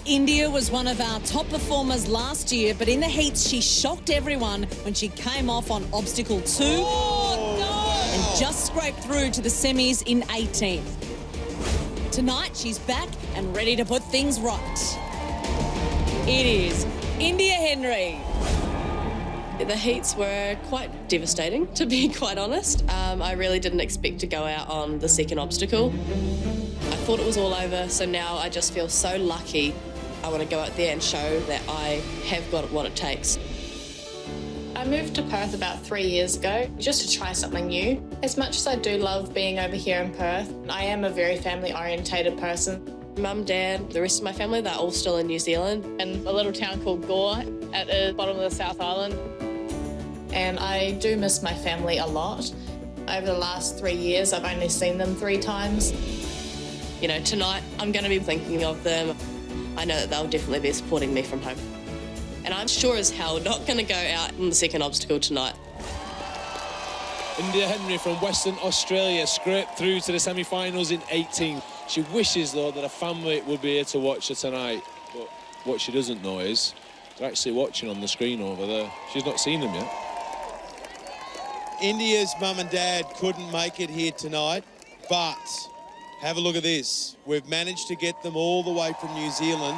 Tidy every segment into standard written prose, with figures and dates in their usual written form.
India was one of our top performers last year, but in the heats she shocked everyone when she came off on obstacle 2 and just scraped through to the semis in 18th. Tonight she's back and ready to put things right. It is India Henry. The heats were quite devastating, to be quite honest. I really didn't expect to go out on the second obstacle. I thought it was all over, so now I just feel so lucky. I want to go out there and show that I have got what it takes. I moved to Perth about 3 years ago just to try something new. As much as I do love being over here in Perth, I am a very family-orientated person. Mum, Dad, the rest of my family, they're all still in New Zealand. In a little town called Gore at the bottom of the South Island. And I do miss my family a lot. Over the last 3 years, I've only seen them 3 times. You know, tonight I'm going to be thinking of them. I know that they'll definitely be supporting me from home. And I'm sure as hell not going to go out in the second obstacle tonight. India Henry from Western Australia scraped through to the semi-finals in 18. She wishes, though, that her family would be here to watch her tonight. But what she doesn't know is they're actually watching on the screen over there. She's not seen them yet. India's mum and dad couldn't make it here tonight, but have a look at this. We've managed to get them all the way from New Zealand.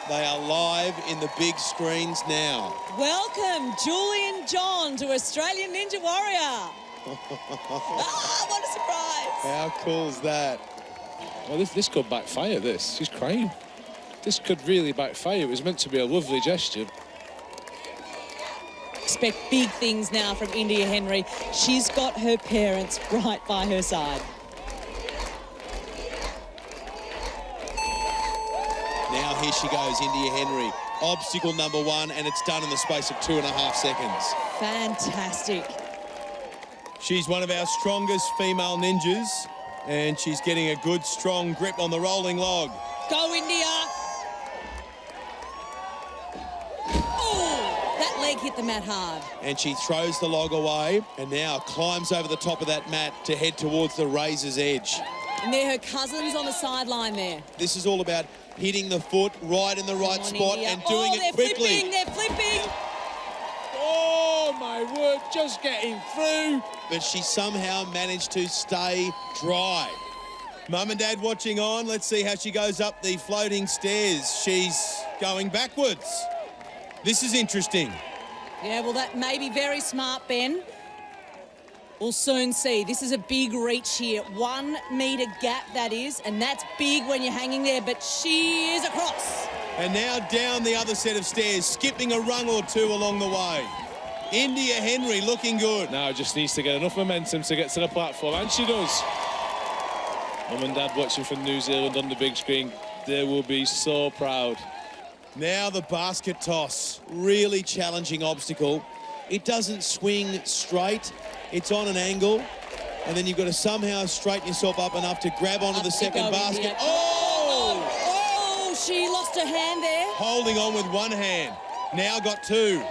They are live in the big screens now. Welcome, Julian John, to Australian Ninja Warrior. What a surprise. How cool is that? Well, this could backfire, this. She's crying. This could really backfire. It was meant to be a lovely gesture. Expect big things now from India Henry. She's got her parents right by her side. Now here she goes, India Henry. Obstacle number 1, and it's done in the space of 2.5 seconds. Fantastic. She's one of our strongest female ninjas, and she's getting a good, strong grip on the rolling log. Go, India. Oh, that leg hit the mat hard. And she throws the log away and now climbs over the top of that mat to head towards the razor's edge. And they're her cousins on the sideline there. This is all about hitting the foot right in the right spot India. and doing it quickly. They're flipping. Oh, my word, just getting through. But she somehow managed to stay dry. Mum and Dad watching on. Let's see how she goes up the floating stairs. She's going backwards. This is interesting. Yeah, well, that may be very smart, Ben. We'll soon see. This is a big reach here. 1 metre gap, that is, and that's big when you're hanging there, but she is across. And now down the other set of stairs, skipping a rung or 2 along the way. India Henry looking good. Now just needs to get enough momentum to get to the platform, and she does. Mum and Dad watching from New Zealand on the big screen. They will be so proud. Now the basket toss. Really challenging obstacle. It doesn't swing straight. It's on an angle. And then you've got to somehow straighten yourself up enough to grab onto the second basket. India. Oh! Oh, she lost her hand there. Holding on with 1 hand. Now got 2.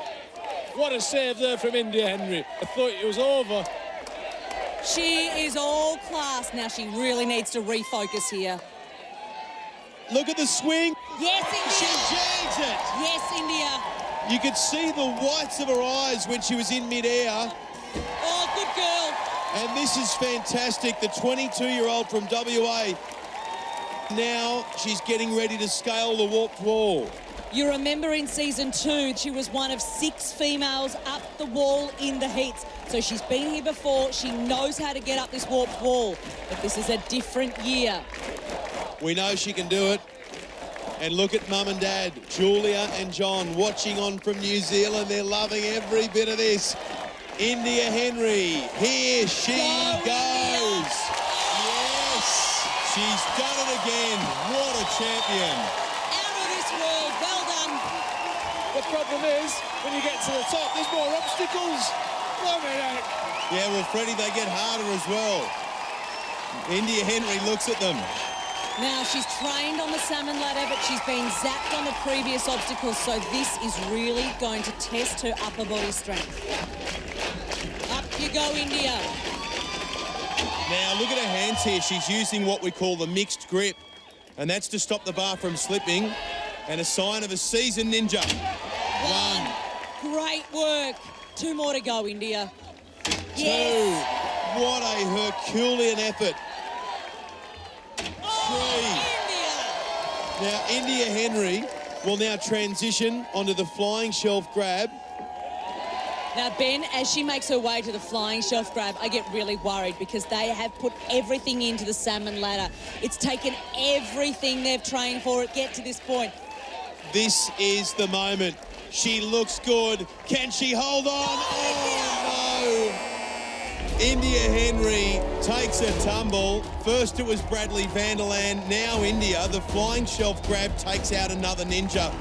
What a save there from India Henry. I thought it was over. She is all class. Now she really needs to refocus here. Look at the swing. Yes, She India. jags it. Yes, India. You could see the whites of her eyes when she was in midair. Oh, good girl. And this is fantastic. The 22-year-old from WA. Now she's getting ready to scale the warped wall. You remember in season 2, she was one of 6 females up the wall in the heats. So she's been here before. She knows how to get up this warped wall. But this is a different year. We know she can do it. And look at Mum and Dad, Julia and John, watching on from New Zealand. They're loving every bit of this. India Henry, here she goes. Yes, she's done it again. What a champion. Out of this world, well done. The problem is, when you get to the top, there's more obstacles. Yeah, well, Freddie, they get harder as well. India Henry looks at them. Now, she's trained on the salmon ladder, but she's been zapped on the previous obstacles, so this is really going to test her upper body strength. Up you go, India. Now, look at her hands here. She's using what we call the mixed grip, and that's to stop the bar from slipping. And a sign of a seasoned ninja. One. Great work. 2 more to go, India. Two. What a Herculean effort. Three. Now, India Henry will now transition onto the flying shelf grab. Now, Ben, as she makes her way to the flying shelf grab, I get really worried because they have put everything into the salmon ladder. It's taken everything they've trained for it to get to this point. This is the moment. She looks good. Can she hold on? Oh, no. India Henry takes a tumble. First it was Bradley Vanderland, now India. The flying shelf grab takes out another ninja.